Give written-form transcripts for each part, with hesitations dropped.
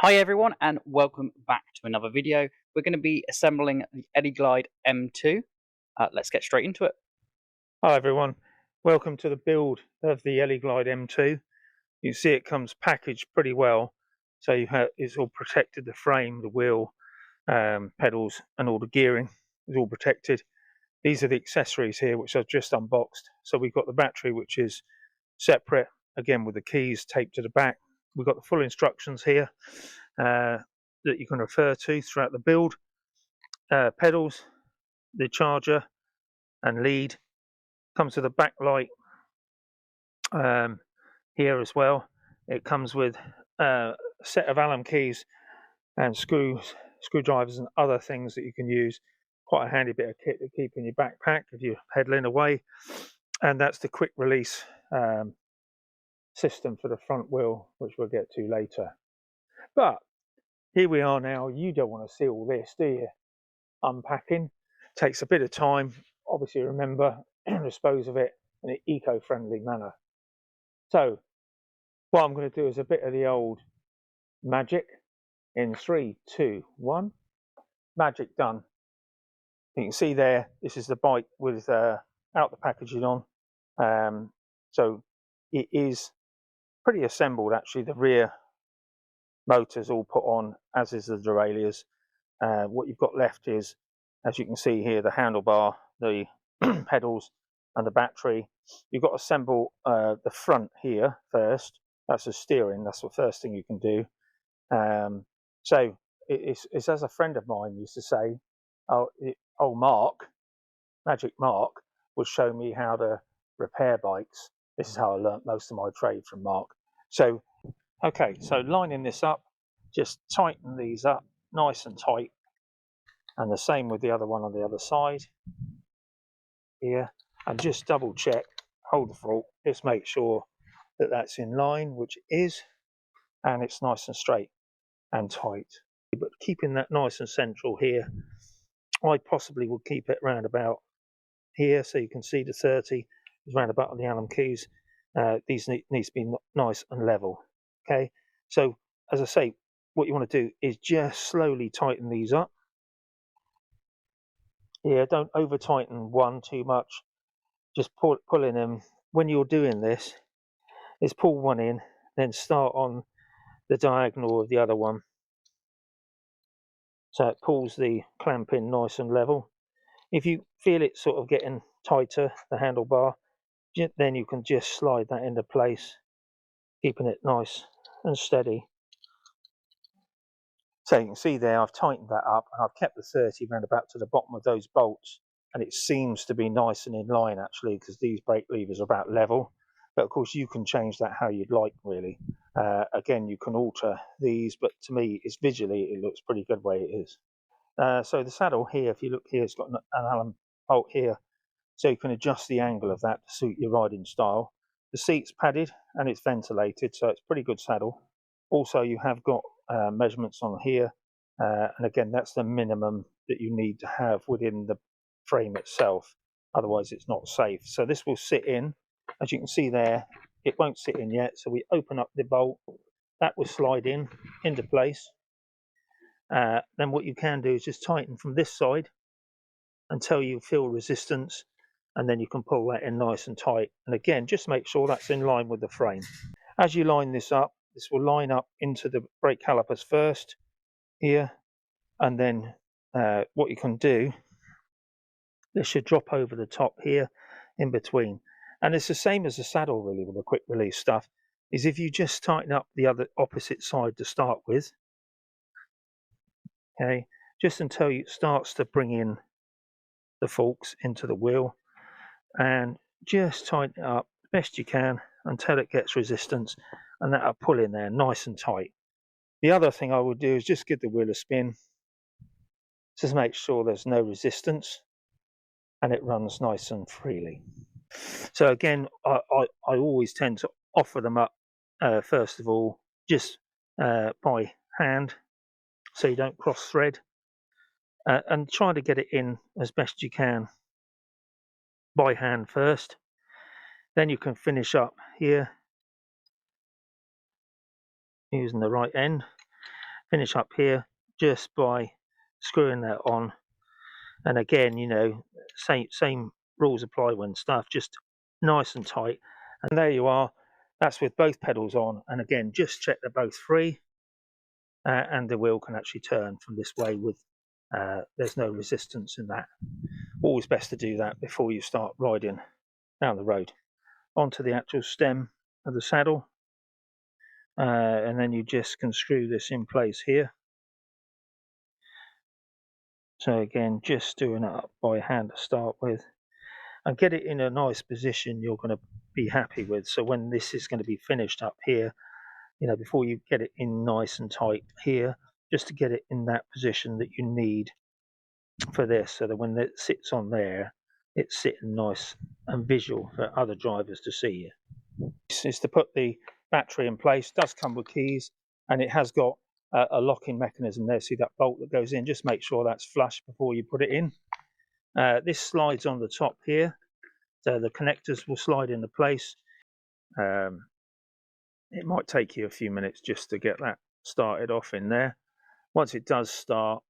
Hi everyone and welcome back to another video. We're going to be assembling the Eleglide M2. Let's get straight into it. Hi everyone, welcome to the build of the Eleglide M2. You can see it comes packaged pretty well, so it's all protected, the frame, the wheel, pedals and all the gearing is all protected. These are the accessories here which I've just unboxed. So we've got the battery which is separate, again with the keys taped to the back. We've got the full instructions here that you can refer to throughout the build. Pedals, the charger and lead. Comes with a backlight here as well. It comes with a set of Allen keys and screwdrivers and other things that you can use. Quite a handy bit of kit to keep in your backpack if you're pedaling away. And that's the quick release system for the front wheel, which we'll get to later. But here we are now. You don't want to see all this, do you? Unpacking takes a bit of time. Obviously, remember, dispose of it in an eco-friendly manner. So what I'm going to do is a bit of the old magic in 3, 2, 1. Magic done. You can see there, this is the bike with out the packaging on. So it is pretty assembled actually. The rear motor's all put on, as is the derailleurs. What you've got left is, as you can see here, the handlebar, the pedals and the battery. You've got to assemble the front here first. That's the steering. That's the first thing you can do. So it's as a friend of mine used to say, Mark, Magic Mark, would show me how to repair bikes. This is how I learnt most of my trade, from Mark. So, okay, so lining this up, just tighten these up nice and tight. And the same with the other one on the other side here. And just double check, hold the fork, just make sure that that's in line, which it is, and it's nice and straight and tight. But keeping that nice and central here, I possibly would keep it round about here, so you can see the 30 is round about on the Allen keys. These needs to be nice and level. Okay, so as I say, what you want to do is just slowly tighten these up. Yeah, don't over tighten one too much. Just pulling them. When you're doing this, is pull one in, then start on the diagonal of the other one, so it pulls the clamp in nice and level. If you feel it sort of getting tighter, the handlebar, then you can just slide that into place, keeping it nice and steady. So you can see there, I've tightened that up and I've kept the 30 round about to the bottom of those bolts, and it seems to be nice and in line actually, because these brake levers are about level. But of course you can change that how you'd like, really. Again, you can alter these, but to me, it's visually, it looks pretty good the way it is. So the saddle here, if you look here, it's got an Allen bolt here, so you can adjust the angle of that to suit your riding style. The seat's padded and it's ventilated, so it's a pretty good saddle. Also, you have got measurements on here, and again, that's the minimum that you need to have within the frame itself, otherwise it's not safe. So this will sit in, as you can see there. It won't sit in yet, so we open up the bolt, that will slide in into place. Then what you can do is just tighten from this side until you feel resistance, and then you can pull that in nice and tight. And again, just make sure that's in line with the frame. As you line this up, this will line up into the brake calipers first here, and then what you can do, this should drop over the top here in between. And it's the same as the saddle really with the quick release stuff, is if you just tighten up the other opposite side to start with, okay, just until it starts to bring in the forks into the wheel, and just tighten it up the best you can until it gets resistance, and that'll pull in there nice and tight. The other thing I would do is just give the wheel a spin, just make sure there's no resistance and it runs nice and freely. So again, I always tend to offer them up first of all just by hand, so you don't cross thread, and try to get it in as best you can by hand first. Then you can finish up here using the right end, finish up here just by screwing that on. And again, you know, same rules apply when stuff, just nice and tight. And there you are. That's with both pedals on. And again, just check they're both free, and the wheel can actually turn from this way with there's no resistance in that. Always best to do that before you start riding down the road. Onto the actual stem of the saddle, and then you just can screw this in place here. So again, just doing it up by hand to start with, and get it in a nice position you're going to be happy with. So when this is going to be finished up here, you know, before you get it in nice and tight here, just to get it in that position that you need for this, so that when it sits on there, it's sitting nice and visual for other drivers to see you. This is to put the battery in place. It does come with keys, and it has got a locking mechanism there. See that bolt that goes in? Just make sure that's flush before you put it in. This slides on the top here, so the connectors will slide into place. It might take you a few minutes just to get that started off in there. Once it does start,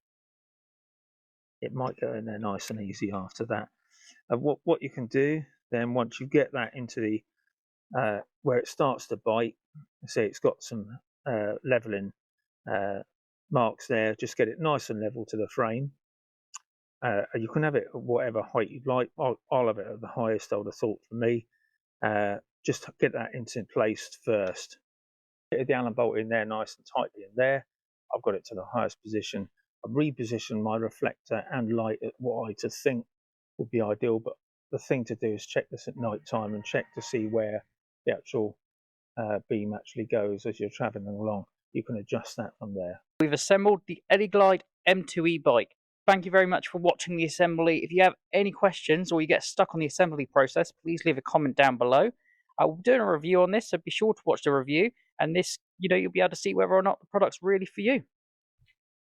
it might go in there nice and easy after that. What you can do then, once you get that into the where it starts to bite, see it's got some leveling marks there, just get it nice and level to the frame. You can have it at whatever height you'd like. I'll have it at the highest, I would have thought, for me. Just get that into place first. Get the Allen bolt in there nice and tightly in there. I've got it to the highest position. I've repositioned my reflector and light at what I think would be ideal, but the thing to do is check this at night time and check to see where the actual beam actually goes as you're traveling along. You can adjust that from there. We've assembled the Eleglide M2 e-bike. Thank you very much for watching the assembly. If you have any questions or you get stuck on the assembly process, please leave a comment down below. We're doing a review on this, so be sure to watch the review, and this, you know, you'll be able to see whether or not the product's really for you.